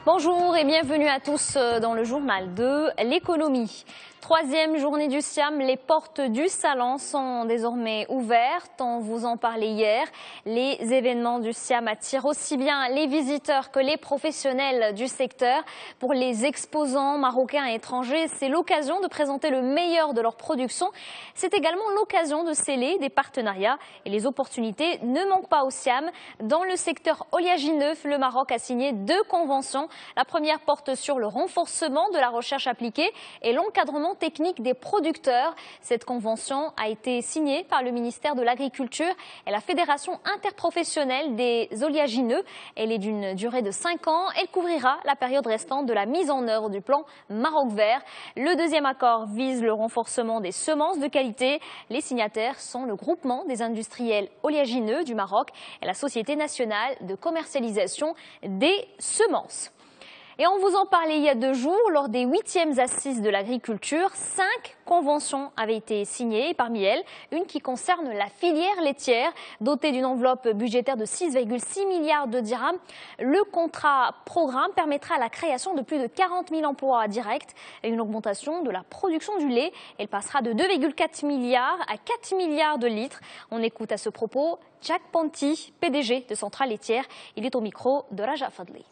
Bonjour et bienvenue à tous dans le journal de l'économie. Troisième journée du Siam, les portes du Salon sont désormais ouvertes. On vous en parlait hier. Les événements du Siam attirent aussi bien les visiteurs que les professionnels du secteur. Pour les exposants marocains et étrangers, c'est l'occasion de présenter le meilleur de leur production. C'est également l'occasion de sceller des partenariats et les opportunités ne manquent pas au Siam. Dans le secteur oléagineux, le Maroc a signé 2 conventions. La première porte sur le renforcement de la recherche appliquée et l'encadrement technique des producteurs. Cette convention a été signée par le ministère de l'Agriculture et la Fédération interprofessionnelle des oléagineux. Elle est d'une durée de 5 ans. Elle couvrira la période restante de la mise en œuvre du plan Maroc Vert. Le deuxième accord vise le renforcement des semences de qualité. Les signataires sont le groupement des industriels oléagineux du Maroc et la Société nationale de commercialisation des semences. Et on vous en parlait il y a 2 jours, lors des 8e assises de l'agriculture, 5 conventions avaient été signées, et parmi elles, une qui concerne la filière laitière, dotée d'une enveloppe budgétaire de 6,6 milliards de dirhams. Le contrat programme permettra la création de plus de 40 000 emplois directs et une augmentation de la production du lait. Elle passera de 2,4 milliards à 4 milliards de litres. On écoute à ce propos Jack Ponti, PDG de Centrale laitière. Il est au micro de Raja Fadli.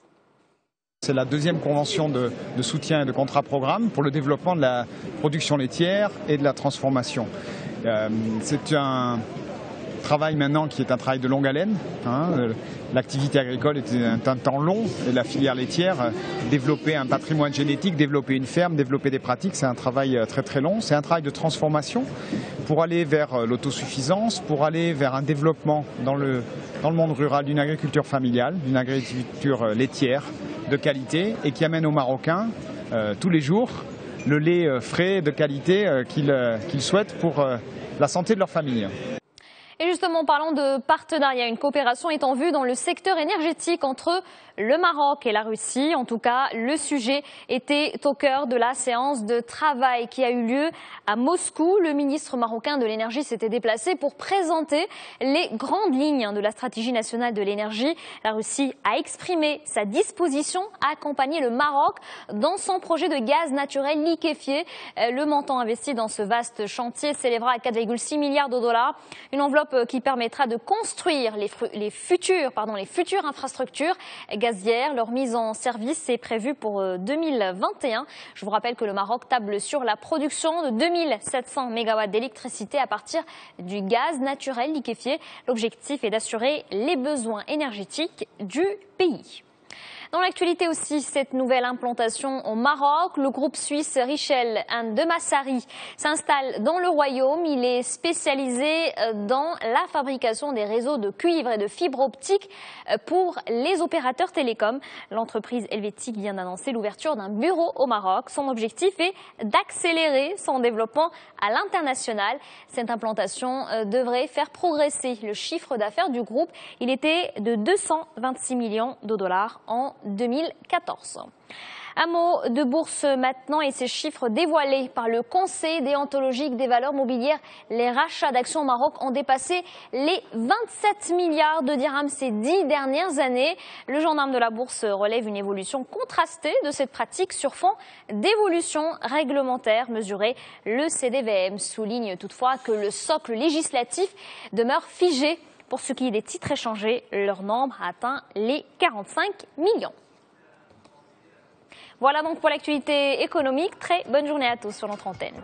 C'est la 2e convention de soutien et de contrat programme pour le développement de la production laitière et de la transformation. C'est un travail maintenant qui est un travail de longue haleine. L'activité agricole est un temps long et la filière laitière, développer un patrimoine génétique, développer une ferme, développer des pratiques, c'est un travail très très long. C'est un travail de transformation pour aller vers l'autosuffisance, pour aller vers un développement dans le monde rural d'une agriculture familiale, d'une agriculture laitière de qualité et qui amène aux Marocains tous les jours le lait frais de qualité qu'ils souhaitent pour la santé de leur famille. Et justement, parlant de partenariat, une coopération est en vue dans le secteur énergétique entre le Maroc et la Russie. En tout cas, le sujet était au cœur de la séance de travail qui a eu lieu à Moscou. Le ministre marocain de l'énergie s'était déplacé pour présenter les grandes lignes de la stratégie nationale de l'énergie. La Russie a exprimé sa disposition à accompagner le Maroc dans son projet de gaz naturel liquéfié. Le montant investi dans ce vaste chantier s'élèvera à 4,6 milliards de dollars. Une enveloppe qui permettra de construire les futures infrastructures gazières. Leur mise en service est prévue pour 2021. Je vous rappelle que le Maroc table sur la production de 2700 MW d'électricité à partir du gaz naturel liquéfié. L'objectif est d'assurer les besoins énergétiques du pays. Dans l'actualité aussi, cette nouvelle implantation au Maroc, le groupe suisse Richel & de Massary s'installe dans le royaume. Il est spécialisé dans la fabrication des réseaux de cuivre et de fibre optique pour les opérateurs télécoms. L'entreprise helvétique vient d'annoncer l'ouverture d'un bureau au Maroc. Son objectif est d'accélérer son développement à l'international. Cette implantation devrait faire progresser le chiffre d'affaires du groupe. Il était de 226 millions de dollars en 2014. Un mot de bourse maintenant et ces chiffres dévoilés par le Conseil déontologique des valeurs mobilières. Les rachats d'actions au Maroc ont dépassé les 27 milliards de dirhams ces 10 dernières années. Le gendarme de la bourse relève une évolution contrastée de cette pratique sur fond d'évolution réglementaire mesurée. Le CDVM souligne toutefois que le socle législatif demeure figé. Pour ce qui est des titres échangés, leur nombre atteint les 45 millions. Voilà donc pour l'actualité économique. Très bonne journée à tous sur notre antenne.